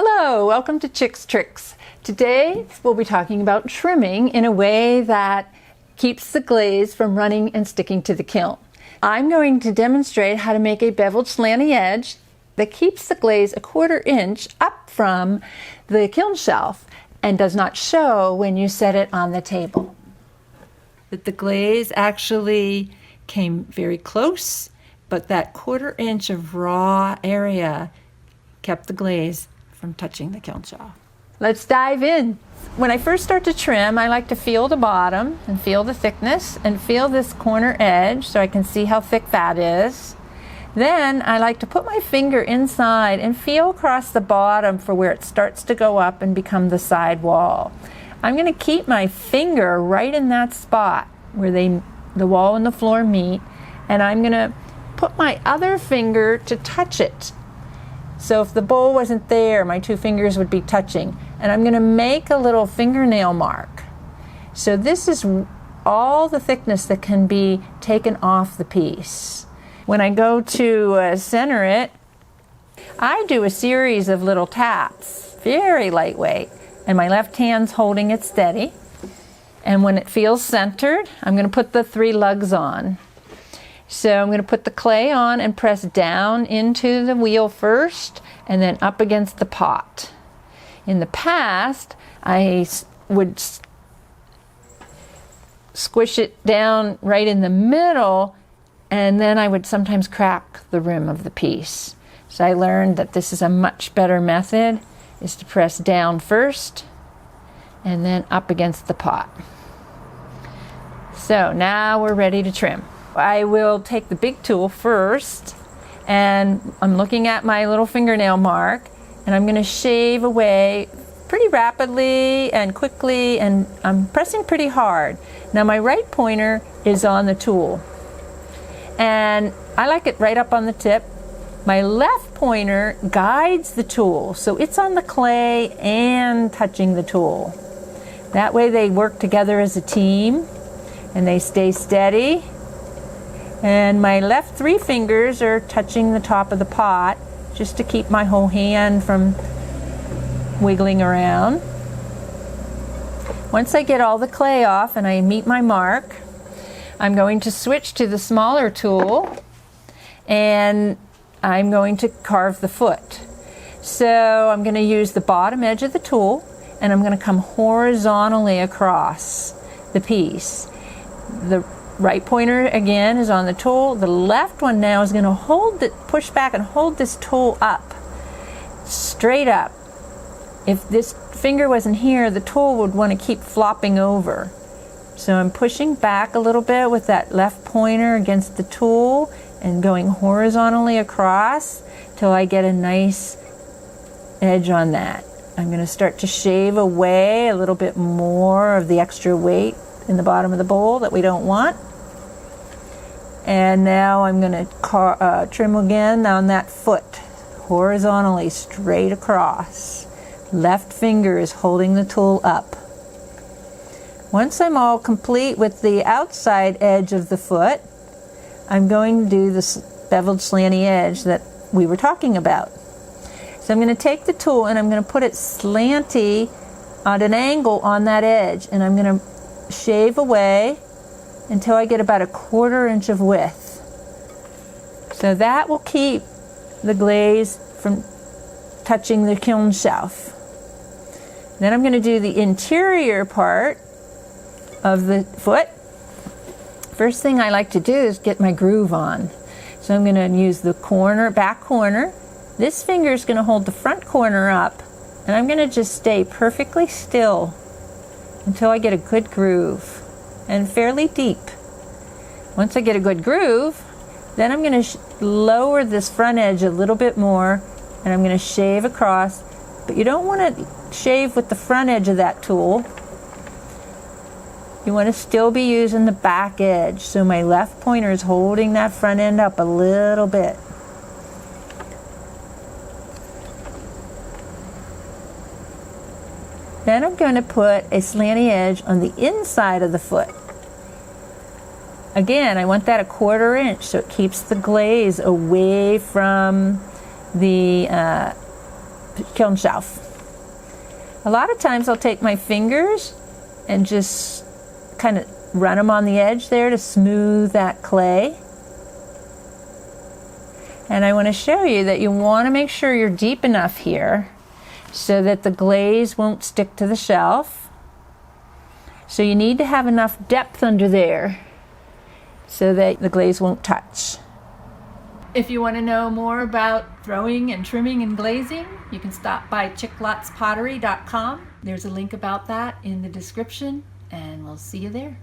Hello, welcome to Chic's Tricks. Today we'll be talking about trimming in a way that keeps the glaze from running and sticking to the kiln. I'm going to demonstrate how to make a beveled slanty edge that keeps the glaze 1/4 inch up from the kiln shelf and does not show when you set it on the table. That the glaze actually came very close, but that 1/4 inch of raw area kept the glaze from touching the kiln shelf. Let's dive in. When I first start to trim, I like to feel the bottom and feel the thickness and feel this corner edge so I can see how thick that is. Then I like to put my finger inside and feel across the bottom for where it starts to go up and become the side wall. I'm going to keep my finger right in that spot where the wall and the floor meet, and I'm going to put my other finger to touch it. So if the bowl wasn't there, my two fingers would be touching. And I'm going to make a little fingernail mark. So this is all the thickness that can be taken off the piece. When I go to center it, I do a series of little taps, very lightweight, and my left hand's holding it steady. And when it feels centered, I'm going to put the 3 lugs on. So I'm going to put the clay on and press down into the wheel first and then up against the pot. In the past, I would squish it down right in the middle, and then I would sometimes crack the rim of the piece. So I learned that this is a much better method, is to press down first and then up against the pot. So now we're ready to trim. I will take the big tool first, and I'm looking at my little fingernail mark, and I'm going to shave away pretty rapidly and quickly, and I'm pressing pretty hard. Now my right pointer is on the tool, and I like it right up on the tip. My left pointer guides the tool, so it's on the clay and touching the tool. That way they work together as a team, and they stay steady. And my left 3 fingers are touching the top of the pot just to keep my whole hand from wiggling around. Once I get all the clay off and I meet my mark, I'm going to switch to the smaller tool and I'm going to carve the foot. So I'm going to use the bottom edge of the tool and I'm going to come horizontally across the piece. The right pointer again is on the tool. The left one now is going to hold it, push back and hold this tool up, straight up. If this finger wasn't here, the tool would want to keep flopping over. So I'm pushing back a little bit with that left pointer against the tool and going horizontally across till I get a nice edge on that. I'm going to start to shave away a little bit more of the extra weight in the bottom of the bowl that we don't want. And now I'm going to trim again on that foot, horizontally straight across. Left finger is holding the tool up. Once I'm all complete with the outside edge of the foot, I'm going to do this beveled slanty edge that we were talking about. So I'm going to take the tool and I'm going to put it slanty at an angle on that edge, and I'm going to shave away until I get about 1/4 inch of width. So that will keep the glaze from touching the kiln shelf. Then I'm going to do the interior part of the foot. First thing I like to do is get my groove on. So I'm going to use the back corner. This finger is going to hold the front corner up, and I'm going to just stay perfectly still until I get a good groove, and fairly deep. Once I get a good groove, then I'm going to lower this front edge a little bit more, and I'm going to shave across. But you don't want to shave with the front edge of that tool. You want to still be using the back edge, so my left pointer is holding that front end up a little bit. Then I'm going to put a slanty edge on the inside of the foot. Again, I want that 1/4 inch so it keeps the glaze away from the kiln shelf. A lot of times I'll take my fingers and just kind of run them on the edge there to smooth that clay. And I want to show you that you want to make sure you're deep enough here so that the glaze won't stick to the shelf. So you need to have enough depth under there so that the glaze won't touch. If you want to know more about throwing and trimming and glazing, you can stop by chiclotzpottery.com. There's a link about that in the description, and we'll see you there.